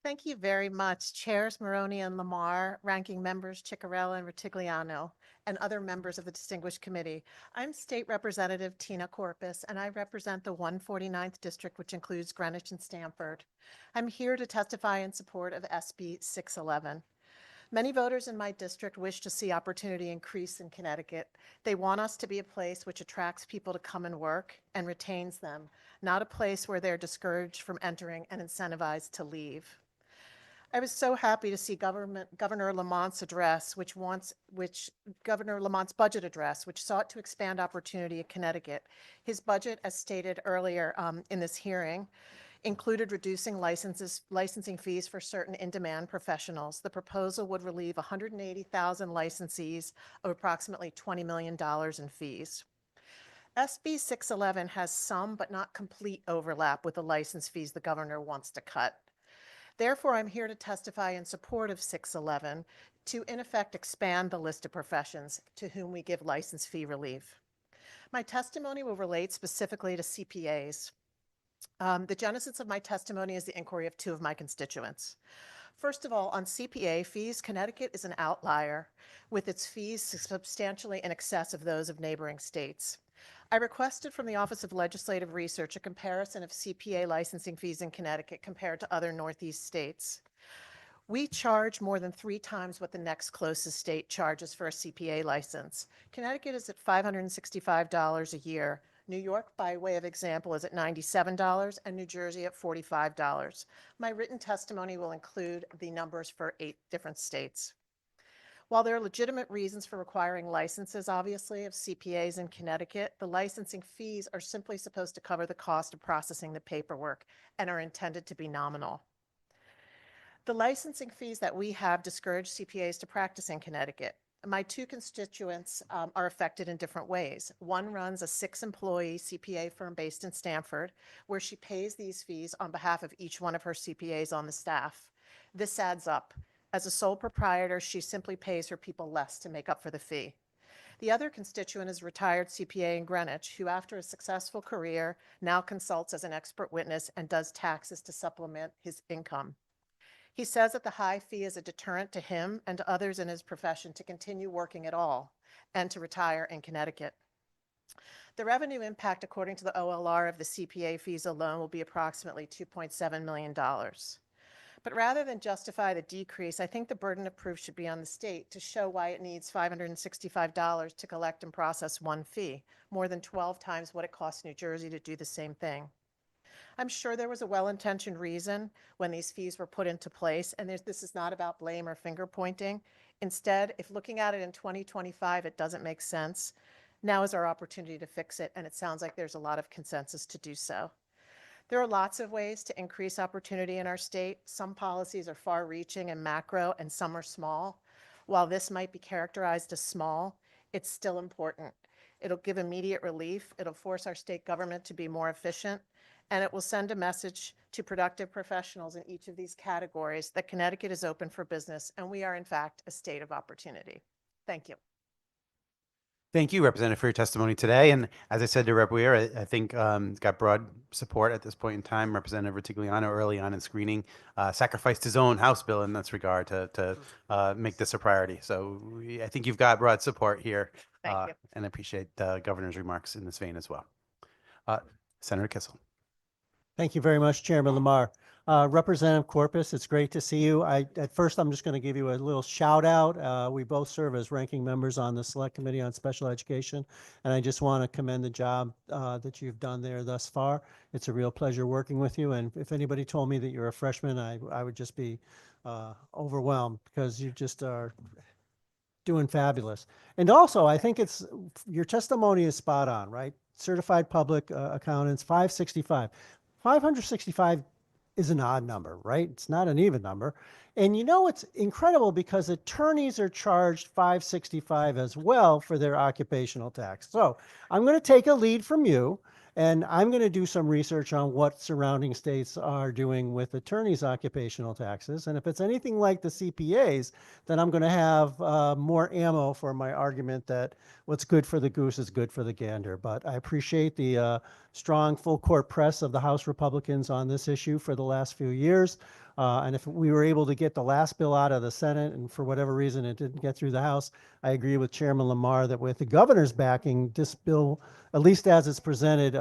Thank you very much, Chairs Maroney and Lamar, Ranking Members Ciccarella and Ritigliano, and other members of the Distinguished Committee. I'm State Representative Tina Courpas, and I represent the 149th District, which includes Greenwich and Stamford. I'm here to testify in support of SB 611. Many voters in my district wish to see opportunity increase in Connecticut. They want us to be a place which attracts people to come and work and retains them, not a place where they're discouraged from entering and incentivized to leave. I was so happy to see Governor Lamont's address, Governor Lamont's budget address, which sought to expand opportunity in Connecticut. His budget, as stated earlier in this hearing, included reducing licensing fees for certain in-demand professionals. The proposal would relieve 180,000 licensees of approximately $20 million in fees. SB 611 has some but not complete overlap with the license fees the governor wants to cut. Therefore, I'm here to testify in support of 611 to, in effect, expand the list of professions to whom we give license fee relief. My testimony will relate specifically to CPAs. The genesis of my testimony is the inquiry of two of my constituents. First of all, on CPA fees, Connecticut is an outlier, with its fees substantially in excess of those of neighboring states. I requested from the Office of Legislative Research a comparison of CPA licensing fees in Connecticut compared to other Northeast states. We charge more than 3 times what the next closest state charges for a CPA license. Connecticut is at $565 a year. New York, by way of example, is at $97 and New Jersey at $45. My written testimony will include the numbers for 8 different states. While there are legitimate reasons for requiring licenses, obviously, of CPAs in Connecticut, the licensing fees are simply supposed to cover the cost of processing the paperwork and are intended to be nominal. The licensing fees that we have discourage CPAs to practice in Connecticut. My two constituents are affected in different ways. One runs a 6-employee CPA firm based in Stamford, where she pays these fees on behalf of each one of her CPAs on the staff. This adds up. As a sole proprietor, she simply pays her people less to make up for the fee. The other constituent is a retired CPA in Greenwich, who after a successful career now consults as an expert witness and does taxes to supplement his income. He says that the high fee is a deterrent to him and to others in his profession to continue working at all and to retire in Connecticut. The revenue impact, according to the OLR of the CPA fees alone, will be approximately $2.7 million. But rather than justify the decrease, I think the burden of proof should be on the state to show why it needs $565 to collect and process one fee, more than 12 times what it costs New Jersey to do the same thing. I'm sure there was a well-intentioned reason when these fees were put into place, and this is not about blame or finger pointing. Instead, if looking at it in 2025, it doesn't make sense, now is our opportunity to fix it, and it sounds like there's a lot of consensus to do so. There are lots of ways to increase opportunity in our state. Some policies are far-reaching and macro, and some are small. While this might be characterized as small, it's still important. It'll give immediate relief, it'll force our state government to be more efficient, and it will send a message to productive professionals in each of these categories that Connecticut is open for business, and we are, in fact, a state of opportunity. Thank you. Thank you, Representative, for your testimony today. And as I said to Rep. Weir, I think it's got broad support at this point in time. Representative Ritigliano, early on in screening, sacrificed his own House bill in this regard to make this a priority. So I think you've got broad support here. Thank you. And I appreciate the governor's remarks in this vein as well. Senator Kissel. Thank you very much, Chairman Lamar. Representative Courpas, it's great to see you. At first, I'm just going to give you a little shout out. We both serve as ranking members on the Select Committee on Special Education, and I just want to commend the job that you've done there thus far. It's a real pleasure working with you, and if anybody told me that you're a freshman, I would just be overwhelmed because you just are doing fabulous. And also, I think your testimony is spot on, right? Certified public accountants, 565. 565 is an odd number, right? It's not an even number. And you know, it's incredible because attorneys are charged 565 as well for their occupational tax. So I'm going to take a lead from you, and I'm going to do some research on what surrounding states are doing with attorneys' occupational taxes. And if it's anything like the CPAs, then I'm going to have more ammo for my argument that what's good for the goose is good for the gander. But I appreciate the strong full court press of the House Republicans on this issue for the last few years. And if we were able to get the last bill out of the Senate and for whatever reason it didn't get through the House, I agree with Chairman Lamar that with the governor's backing, this bill, at least as it's presented,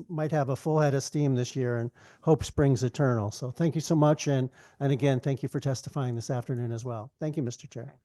might have a full head of steam this year, and hope springs eternal. So thank you so much. And again, thank you for testifying this afternoon as well. Thank you, Mr. Chair.